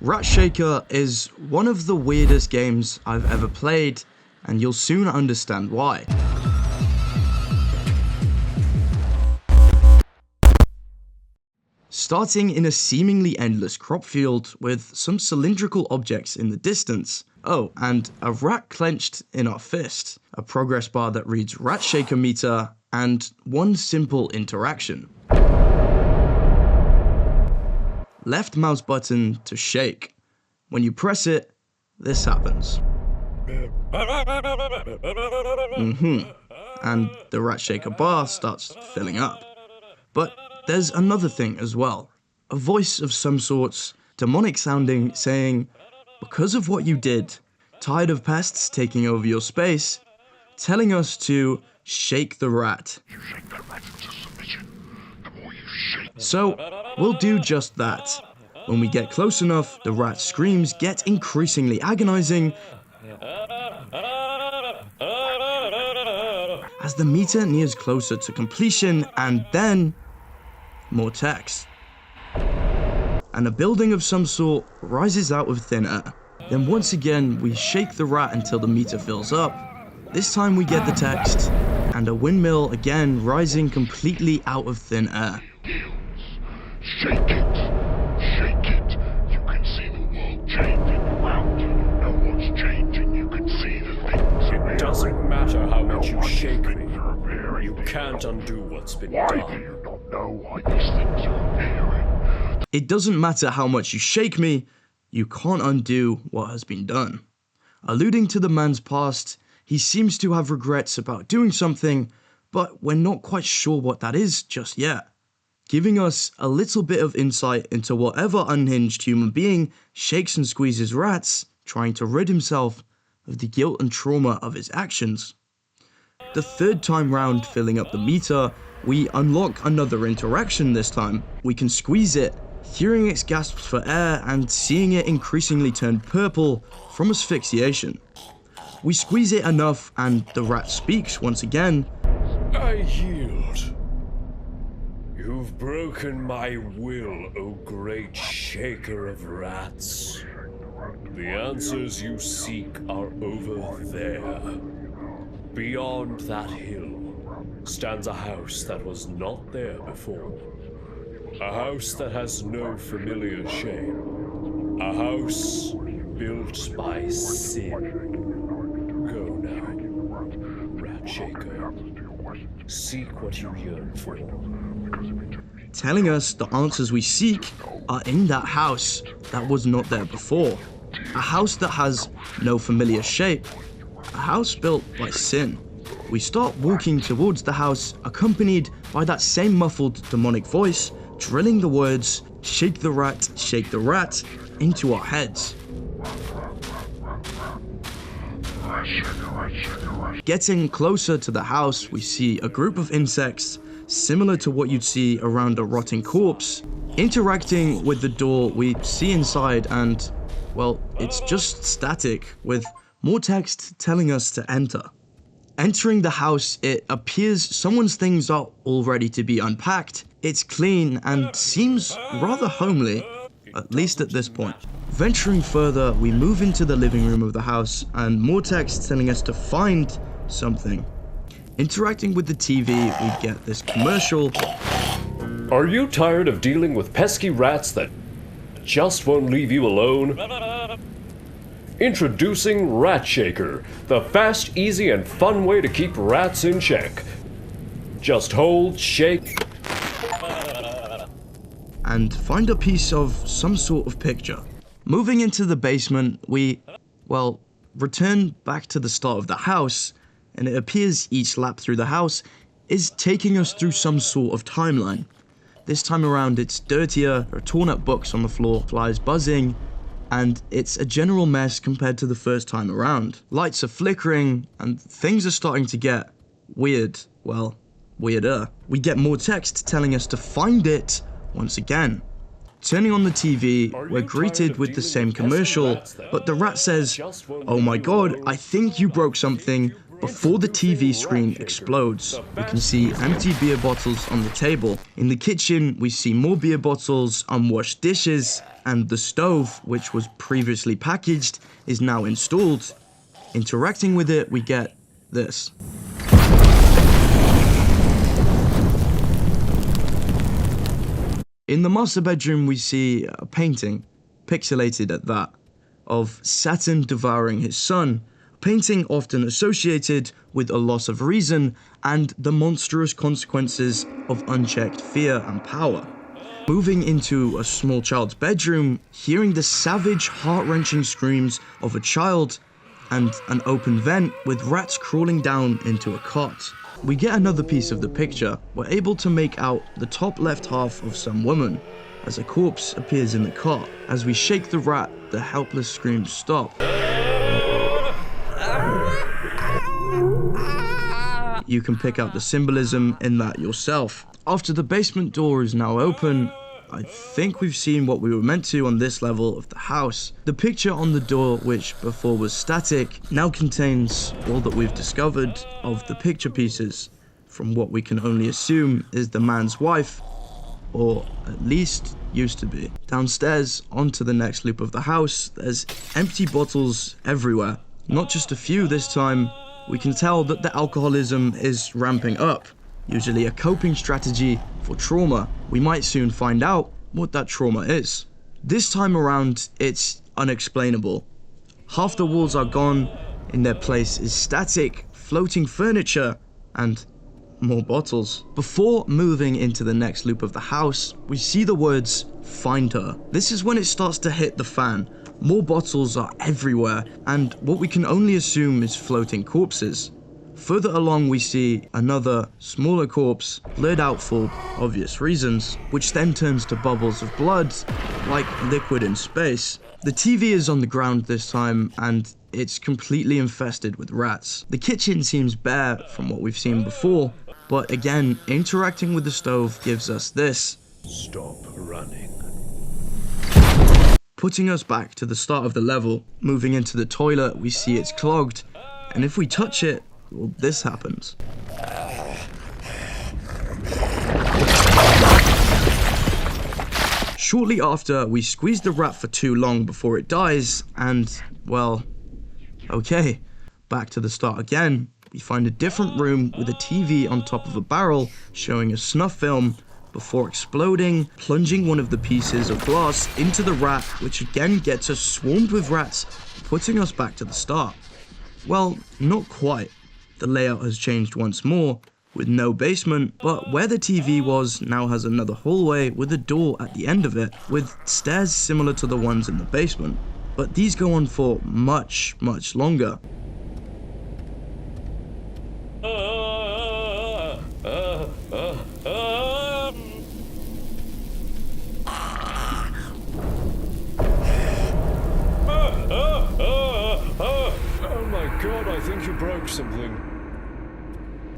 RATSHAKER is one of the weirdest games I've ever played, and you'll soon understand why. Starting in a seemingly endless crop field with some cylindrical objects in the distance. Oh, and a rat clenched in our fist, a progress bar that reads RATSHAKER meter, and one simple interaction. Left mouse button to shake. When you press it, this happens. And the RATSHAKER bar starts filling up. But there's another thing as well. A voice of some sorts, demonic sounding, saying, "Because of what you did, tired of pests taking over your space," telling us to shake the rat. You shake that rat into submission. The more you shake. So, we'll do just that. When we get close enough, the rat's screams get increasingly agonizing as the meter nears closer to completion, and then more text. And a building of some sort rises out of thin air. Then once again, we shake the rat until the meter fills up. This time we get the text, and a windmill again rising completely out of thin air. Shake it. Shake it. You can see the world changing around you. You know what's changing. You can see the things. It doesn't matter how much you shake me. You can't undo what's been Why do done. you not know why these things are appearing? It doesn't matter how much you shake me, you can't undo what has been done. Alluding to the man's past, he seems to have regrets about doing something, but we're not quite sure what that is just yet. Giving us a little bit of insight into whatever unhinged human being shakes and squeezes rats, trying to rid himself of the guilt and trauma of his actions. The third time round filling up the meter, we unlock another interaction this time. We can squeeze it, hearing its gasps for air and seeing it increasingly turn purple from asphyxiation. We squeeze it enough and the rat speaks once again. I yield. You've broken my will, O great shaker of rats. The answers you seek are over there. Beyond that hill stands a house that was not there before. A house that has no familiar shame. A house built by sin. Go now, RATSHAKER. Seek what you yearn for. Telling us the answers we seek are in that house that was not there before. A house that has no familiar shape. A house built by sin. We start walking towards the house, accompanied by that same muffled demonic voice, drilling the words, shake the rat, into our heads. Getting closer to the house, we see a group of insects, similar to what you'd see around a rotting corpse. Interacting with the door, we see inside and, well, it's just static, with more text telling us to enter. Entering the house, it appears someone's things are all ready to be unpacked. It's clean and seems rather homely, at least at this point. Venturing further, we move into the living room of the house and more text telling us to find something. Interacting with the TV, we get this commercial. Are you tired of dealing with pesky rats that just won't leave you alone? Introducing RATSHAKER, the fast, easy, and fun way to keep rats in check. Just hold, shake, and find a piece of some sort of picture. Moving into the basement, we, well, return back to the start of the house, and it appears each lap through the house is taking us through some sort of timeline. This time around it's dirtier, there are torn up books on the floor, flies buzzing, and it's a general mess compared to the first time around. Lights are flickering, and things are starting to get weird, well, weirder. We get more text telling us to find it once again. Turning on the TV, we're greeted with the same commercial, but the rat says, "Oh my god, I think you broke something Before the TV screen explodes, we can see empty beer bottles on the table. In the kitchen, we see more beer bottles, unwashed dishes, and the stove, which was previously packaged, is now installed. Interacting with it, we get this. In the master bedroom, we see a painting, pixelated at that, of Saturn devouring his son, a painting often associated with a loss of reason and the monstrous consequences of unchecked fear and power. Moving into a small child's bedroom, hearing the savage, heart-wrenching screams of a child and an open vent with rats crawling down into a cot. We get another piece of the picture. We're able to make out the top left half of some woman as a corpse appears in the cot. As we shake the rat, the helpless screams stop. You can pick out the symbolism in that yourself. After the basement door is now open, I think we've seen what we were meant to on this level of the house. The picture on the door, which before was static, now contains all that we've discovered of the picture pieces from what we can only assume is the man's wife, or at least used to be. Downstairs, onto the next loop of the house, there's empty bottles everywhere. Not just a few this time. We can tell that the alcoholism is ramping up. Usually a coping strategy for trauma. We might soon find out what that trauma is. This time around, it's unexplainable. Half the walls are gone, in their place is static, floating furniture, and more bottles. Before moving into the next loop of the house, we see the words, "Find her." This is when it starts to hit the fan. More bottles are everywhere, and what we can only assume is floating corpses. Further along, we see another, smaller corpse, blurred out for obvious reasons, which then turns to bubbles of blood, like liquid in space. The TV is on the ground this time, and it's completely infested with rats. The kitchen seems bare from what we've seen before, but again, interacting with the stove gives us this. Stop running. Putting us back to the start of the level. Moving into the toilet, we see it's clogged, and if we touch it, well, this happens. Shortly after, we squeeze the rat for too long before it dies, and, well, okay, back to the start again. We find a different room with a TV on top of a barrel showing a snuff film before exploding, plunging one of the pieces of glass into the rat, which again gets us swarmed with rats, putting us back to the start. Well, not quite. The layout has changed once more, with no basement, but where the TV was now has another hallway with a door at the end of it, with stairs similar to the ones in the basement. But these go on for much, much longer. Oh my god, I think you broke something.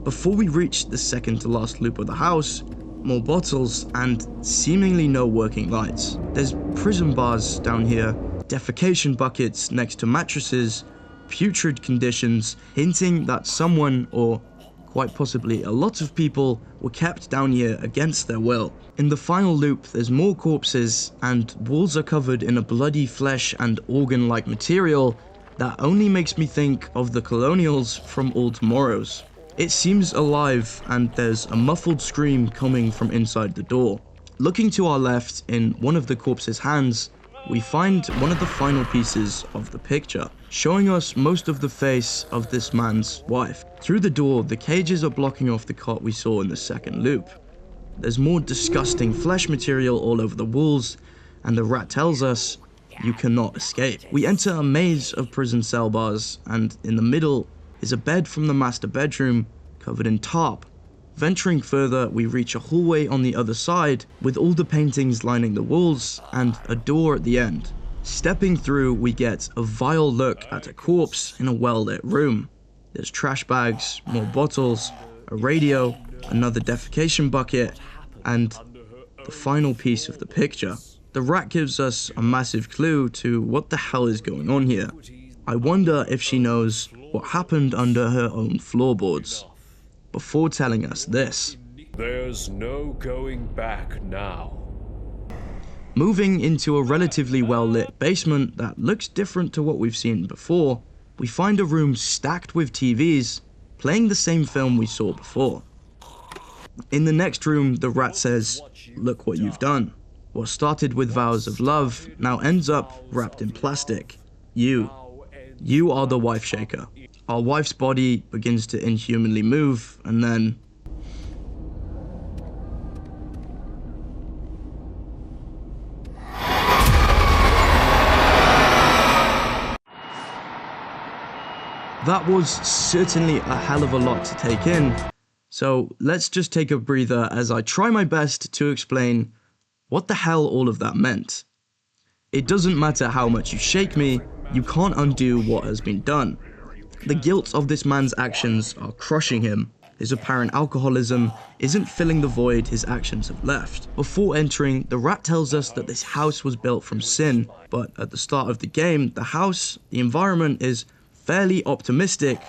Before we reach the second to last loop of the house, more bottles and seemingly no working lights. There's prison bars down here, defecation buckets next to mattresses, putrid conditions, hinting that someone, or quite possibly a lot of people, were kept down here against their will. In the final loop, there's more corpses, and walls are covered in a bloody flesh and organ-like material that only makes me think of the colonials from All Tomorrows. It seems alive, and there's a muffled scream coming from inside the door. Looking to our left, in one of the corpse's hands, we find one of the final pieces of the picture, showing us most of the face of this man's wife. Through the door, the cages are blocking off the cot we saw in the second loop. There's more disgusting flesh material all over the walls, and the rat tells us, you cannot escape. We enter a maze of prison cell bars, and in the middle is a bed from the master bedroom covered in tarp. Venturing further, we reach a hallway on the other side with all the paintings lining the walls and a door at the end. Stepping through, we get a vile look at a corpse in a well-lit room. There's trash bags, more bottles, a radio, another defecation bucket, and the final piece of the picture. The rat gives us a massive clue to what the hell is going on here. I wonder if she knows what happened under her own floorboards, before telling us this. There's no going back now. Moving into a relatively well-lit basement that looks different to what we've seen before, we find a room stacked with TVs, playing the same film we saw before. In the next room, the rat says, "Look what you've done. What started with vows of love now ends up wrapped in plastic. You are the wife shaker." Our wife's body begins to inhumanly move, and then that was certainly a hell of a lot to take in, so let's just take a breather as I try my best to explain what the hell all of that meant. It doesn't matter how much you shake me, you can't undo what has been done. The guilt of this man's actions are crushing him. His apparent alcoholism isn't filling the void his actions have left. Before entering, the rat tells us that this house was built from sin, but at the start of the game, the environment is fairly optimistic,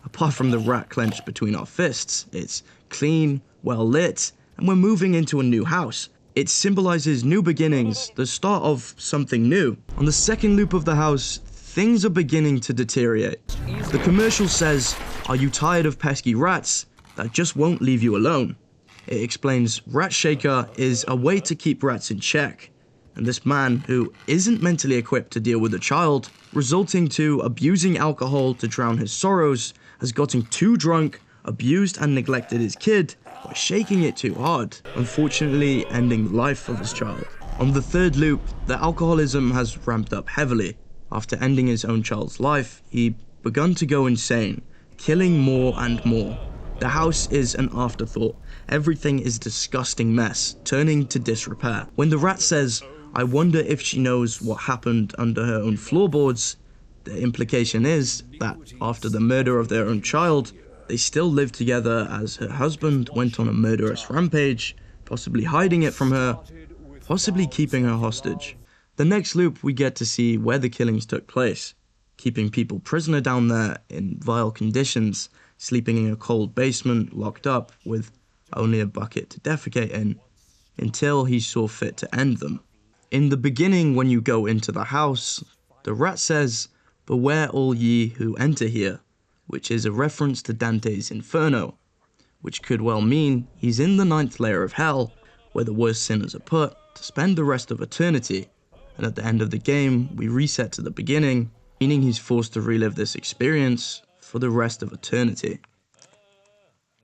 apart from the rat clenched between our fists. It's clean, well lit, and we're moving into a new house. It symbolizes new beginnings, the start of something new. On the second loop of the house, things are beginning to deteriorate. The commercial says, "Are you tired of pesky rats that just won't leave you alone?" It explains RATSHAKER is a way to keep rats in check, and this man, who isn't mentally equipped to deal with a child, resulting to abusing alcohol to drown his sorrows, has gotten too drunk, abused and neglected his kid by shaking it too hard, unfortunately ending the life of his child. On the third loop, the alcoholism has ramped up heavily. After ending his own child's life, he begun to go insane, killing more and more. The house is an afterthought. Everything is a disgusting mess, turning to disrepair. When the rat says, "I wonder if she knows what happened under her own floorboards," the implication is that after the murder of their own child, they still lived together as her husband went on a murderous rampage, possibly hiding it from her, possibly keeping her hostage. The next loop, we get to see where the killings took place, keeping people prisoner down there in vile conditions, sleeping in a cold basement, locked up with only a bucket to defecate in, until he saw fit to end them. In the beginning, when you go into the house, the rat says, "Beware all ye who enter here," which is a reference to Dante's Inferno, which could well mean he's in the 9th layer of hell, where the worst sinners are put, to spend the rest of eternity. And at the end of the game, we reset to the beginning, meaning he's forced to relive this experience for the rest of eternity.